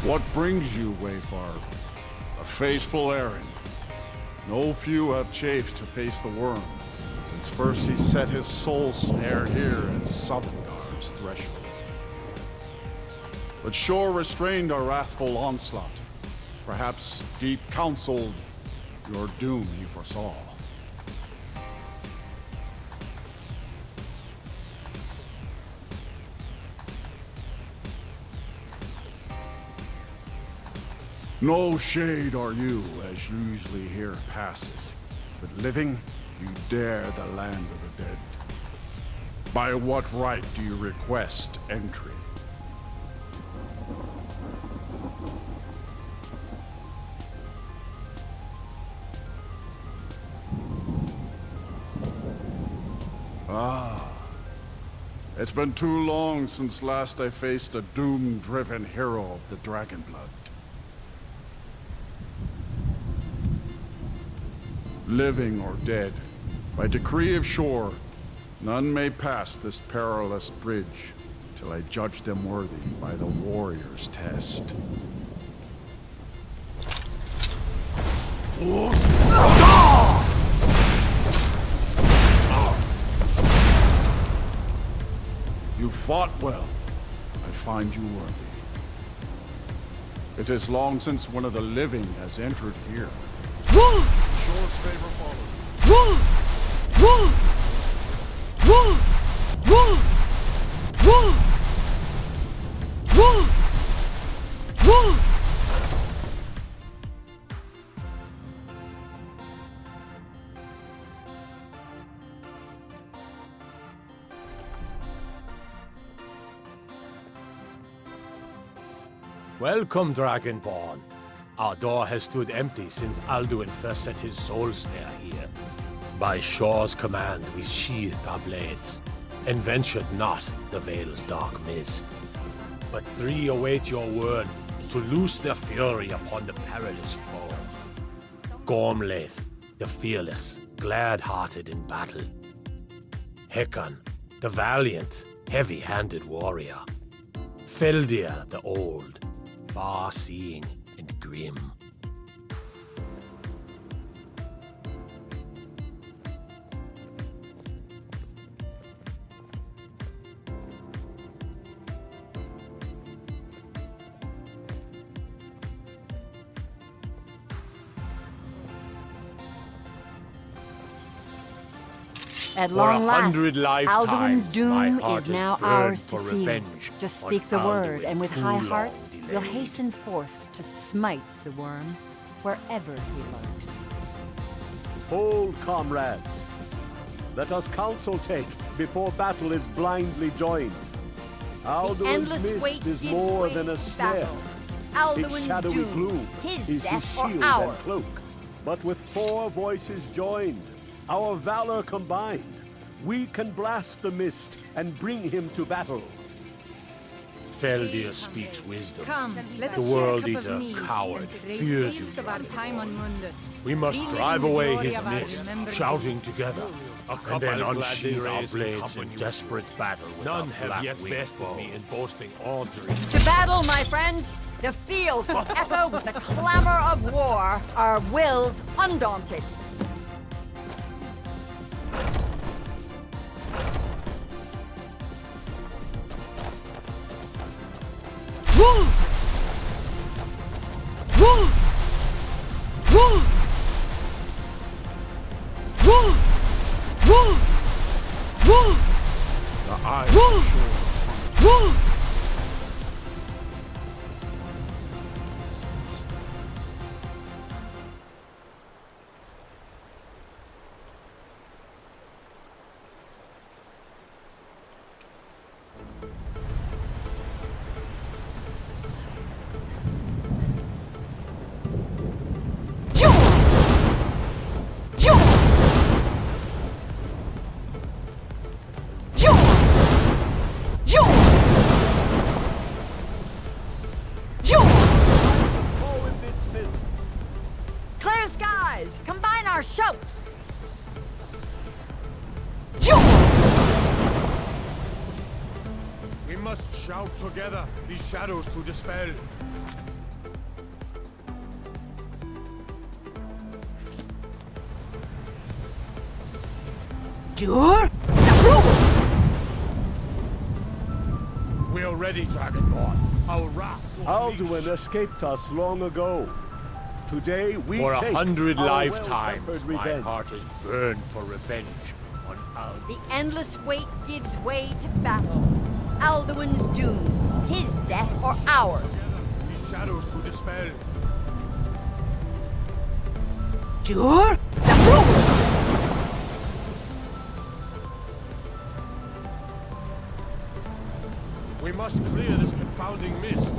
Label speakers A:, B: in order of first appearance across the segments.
A: What brings you, wayfarer? A fateful errand. No few have chafed to face the worm, since first he set his soul snare here at Sovngar's threshold. But Shor restrained our wrathful onslaught. Perhaps deep counseled your doom he foresaw. No shade are you, as usually here passes. But living, you dare the land of the dead. By what right do you request entry? Ah. It's been too long since last I faced a doom-driven hero of the Dragonblood. Living or dead, by decree of Shor, none may pass this perilous bridge till I judge them worthy by the warrior's test. Fools! You fought well. I find you worthy. It is long since one of the living has entered here. Shor's favor follows.
B: Welcome, Dragonborn. Our door has stood empty since Alduin first set his soul snare here. By Shor's command, we sheathed our blades, and ventured not the Vale's dark mist. But three await your word to loose their fury upon the perilous foe. Gormlaith, the fearless, glad-hearted in battle. Hekon, the valiant, heavy-handed warrior. Feldir, the old, far-seeing and grim.
C: At long last,
B: 100
C: Alduin's
B: lifetimes, my
C: doom
B: heart
C: is
B: has
C: now
B: burned
C: ours to
B: for
C: seal.
B: revenge
C: Just
B: on
C: speak the word,
B: Alduin
C: and with
B: too
C: high
B: long
C: hearts,
B: delayed.
C: you'll hasten forth to smite the worm, wherever he lurks.
D: Hold, comrades. Let us counsel take before battle is blindly joined. Alduin's
E: endless
D: mist
E: wait
D: is
E: gives
D: more
E: way
D: than a
E: to
D: snare.
E: battle.
D: Its
E: Alduin's
D: shadowy
E: doom,
D: gloom
E: his
D: is his
E: death or
D: shield
E: ours.
D: and cloak. But with 4 voices joined, our valor combined, we can blast the mist and bring him to battle.
B: Feldir speaks wisdom.
E: Come, let
B: The
E: us share a
B: world
E: cup
B: is
E: of
B: a
E: mead.
B: coward,
E: As the great
B: fears
E: deeds
B: you,
E: of our time on Mundus.
B: We must
E: Reeling
B: drive
E: in the
B: away
E: glory
B: his
E: of our
B: mist,
E: remembered
B: shouting
E: deeds.
B: together, and then unsheathe our blades in desperate battle with
F: None
B: our
F: have yet
B: black-winged
F: bested
B: foe.
F: me in boasting all dream.
E: To battle, my friends! The field will echo with the clamor of war, our wills undaunted.
A: The eyes of Shor.
D: Foe in this mist.
E: Clear skies! Combine our shouts!
F: We must shout together, these shadows to dispel.
E: Jur? Zabru!
B: We are ready, Dragonborn. Our wrath to unleash.
D: Alduin escaped us long ago. Today we
B: For
D: take
B: 100
D: our
B: lifetimes,
D: well-tempered
B: my
D: revenge.
B: heart is burned for revenge on Alduin.
E: The endless wait gives way to battle. Alduin's doom. His death or ours.
B: These shadows to dispel.
E: Jur? Zabru!
B: We must clear this confounding mist.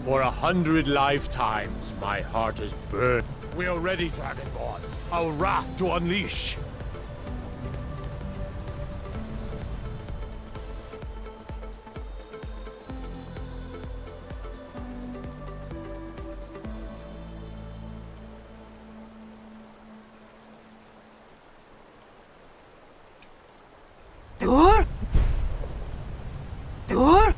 B: For 100 lifetimes, my heart is burned. We are ready, Dragonborn. Our wrath to unleash.
E: Jur? Jur?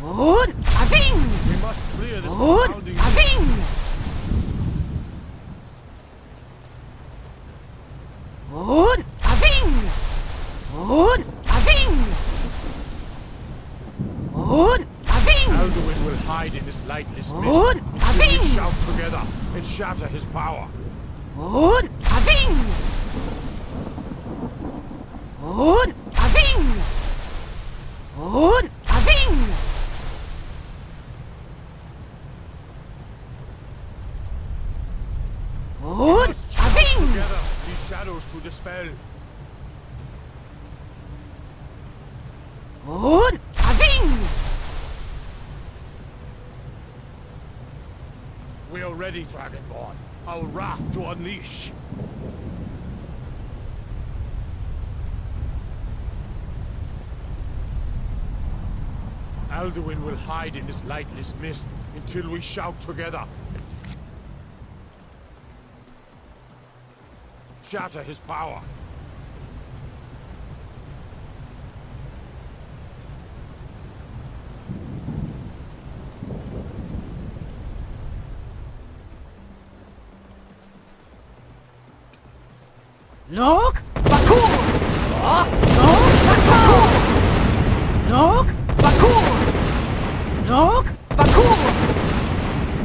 E: Od! Aving!
B: We must clear this
E: Od!
B: confounding mist.
E: Aving! Od! Aving! Od! Aving! Od! Aving!
B: Alduin will hide in this lightless mist
E: Lord,
B: until we
E: Aving!
B: shout together and shatter his power.
E: Od! Aving! Od! Aving! Od! Aving! Od!
B: Let's shout
E: Aving!
B: together these shadows to dispel.
E: Od! Aving!
B: We are ready, Dragonborn. Our wrath to unleash. Alduin will hide in this lightless mist until we shout together. Shatter his power.
E: Nok! Bakur! Nok! Bakur! Nok! Bakur! Nok! Bakur!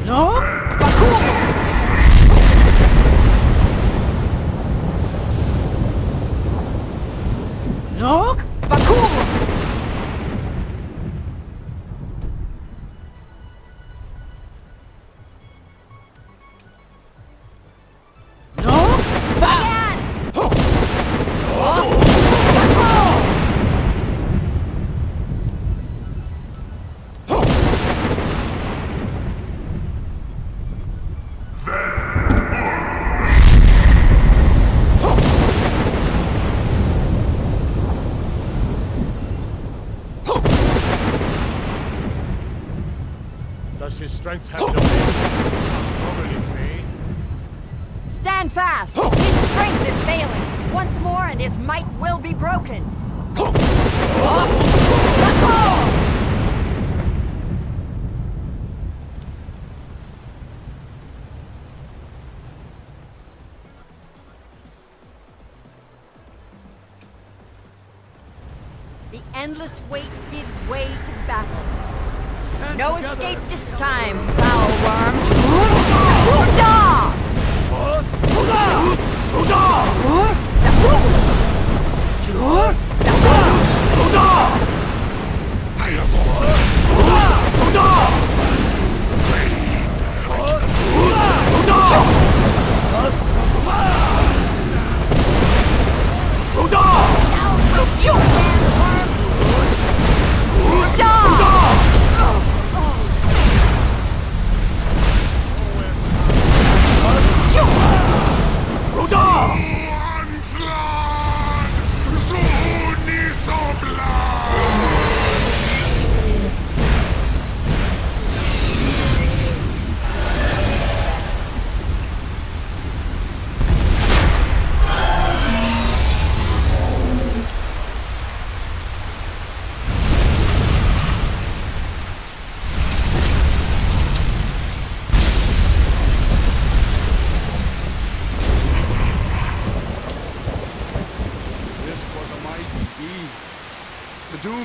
E: Nok! Bakur! Nok! Bakur! Nok! Again!
B: Does his strength have no end? Shall struggle in pain?
E: Stand fast! His strength is failing. Once more and his might will be broken. The endless wait gives way to battle. No escape this time, foul worm. Zabuda!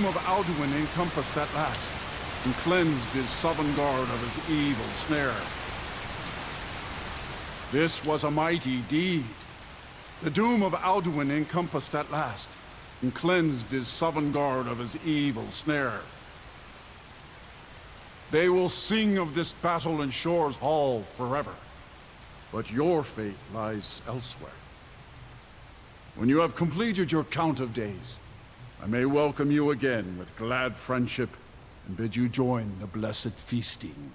A: of Alduin encompassed at last, and cleansed his Sovngarde of his evil snare. This was a mighty deed. The doom of Alduin encompassed at last, and cleansed his Sovngarde of his evil snare. They will sing of this battle in Shor's Hall forever, but your fate lies elsewhere. When you have completed your count of days, I may welcome you again with glad friendship and bid you join the blessed feasting.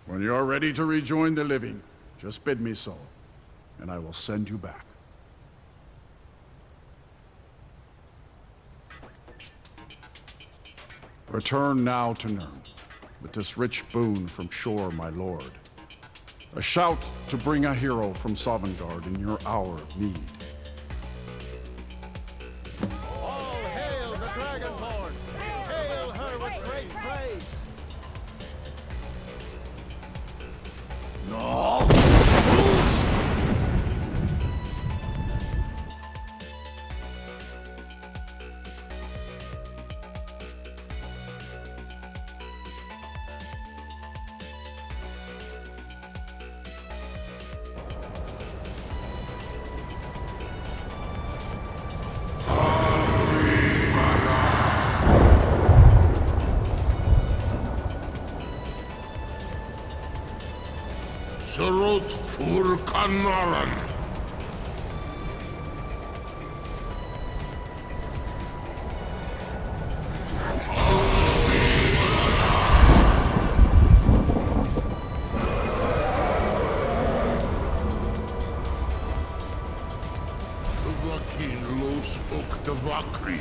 A: When you are ready to rejoin the living, just bid me so, and I will send you back. Return now to Nirn, with this rich boon from Shor, my lord. A shout to bring a hero from Sovngarde in your hour of need.
B: All hail the Dragonborn! Hail her with great praise!
A: No!
F: Surut fur Kanaran. Vakin los ok de Vakri.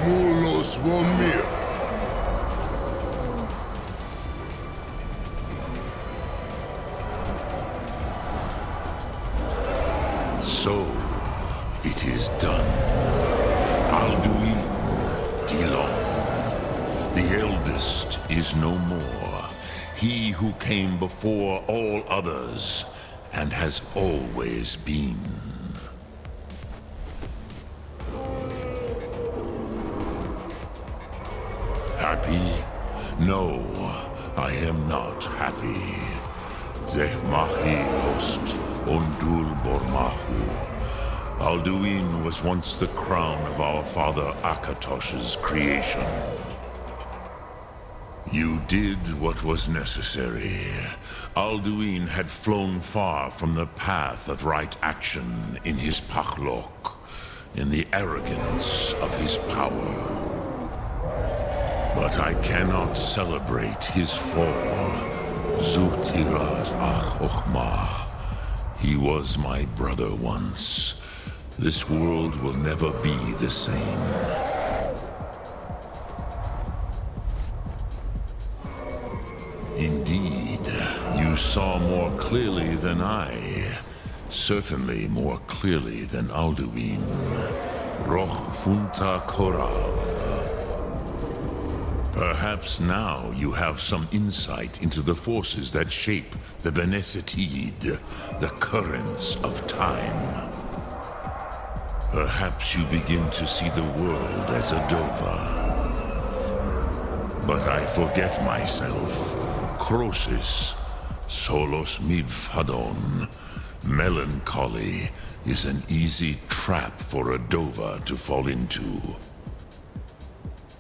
F: Mulos Vomir.
G: So, it is done. Alduin, Dilon. The eldest is no more. He who came before all others, and has always been. Happy? No, I am not happy. Zehmahi host Ondul Bormahu. Alduin was once the crown of our father Akatosh's creation. You did what was necessary. Alduin had flown far from the path of right action in his Pachlok, in the arrogance of his power. But I cannot celebrate his fall. Zutiraz Ach Ochma. He was my brother once. This world will never be the same. Indeed, you saw more clearly than I. Certainly more clearly than Alduin. Roch Funta Korav. Perhaps now you have some insight into the forces that shape the Benesitid, the currents of time. Perhaps you begin to see the world as a Dova. But I forget myself. Crosis, solos midfadon. Melancholy is an easy trap for a Dova to fall into.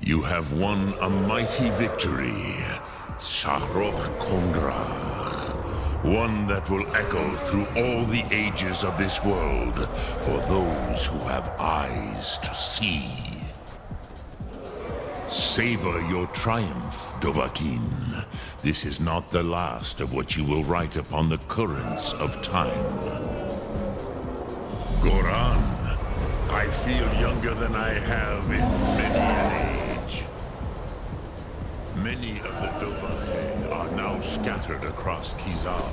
G: You have won a mighty victory, Shahroch Kondrach. One that will echo through all the ages of this world for those who have eyes to see. Savor your triumph, Dovahkiin. This is not the last of what you will write upon the currents of time. Goran, I feel younger than I have in many an age. Many of the Dovahkiin are now scattered across Kizal.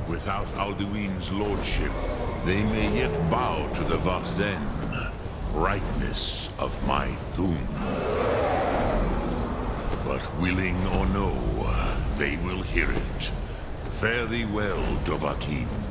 G: Without Alduin's lordship, they may yet bow to the Vaxen, brightness of my Thum. But willing or no, they will hear it. Fare thee well, Dovahkiin.